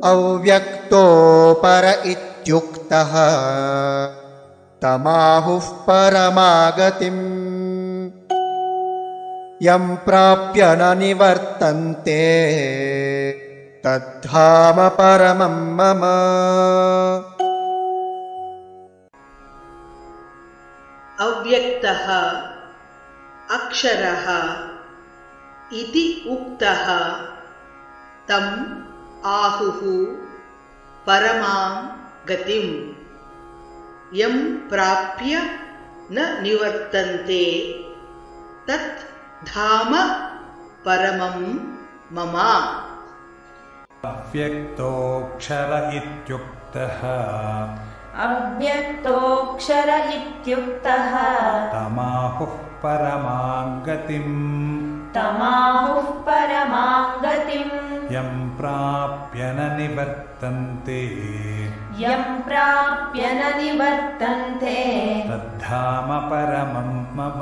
अव्यक्तोपर इत्युक्तः तमाहुः परमागतिम् यं प्राप्य न निवर्तन्ते तद्धाम परमं मम। अव्यक्तः अक्षरः इति उक्तः तम् आहुः परमां गतिम् यं प्राप्य न निवर्तन्ते तत् धाम परमं मम। अव्यक्तोऽक्षर इत्युक्तः तमाहुः परमां गतिम् यं प्राप्य न निवर्तन्ते तद्धाम परमं मम।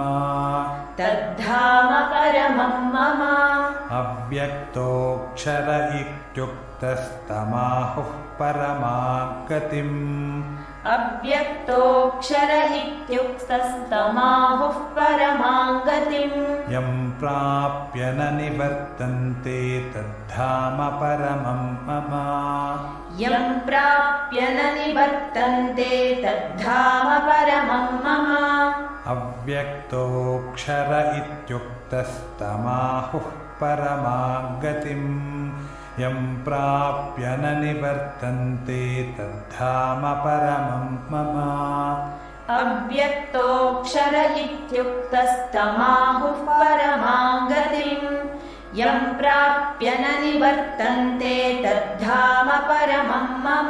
अव्यक्तोऽक्षर इत्युक्तस्तमाहुः परमां गतिम् यं प्राप्य न निवर्तन्ते तद्धाम परमं मम। अव्यक्तोऽक्षर इत्युक्तस्तमाहुः परमां गतिम् यं प्राप्य न निवर्तन्ते तद्धाम परमं मम। अव्यक्तोऽक्षर इत्युक्तस्तमाहुः परमां गतिम् यं प्राप्य न निवर्तन्ते तद्धाम परमं मम।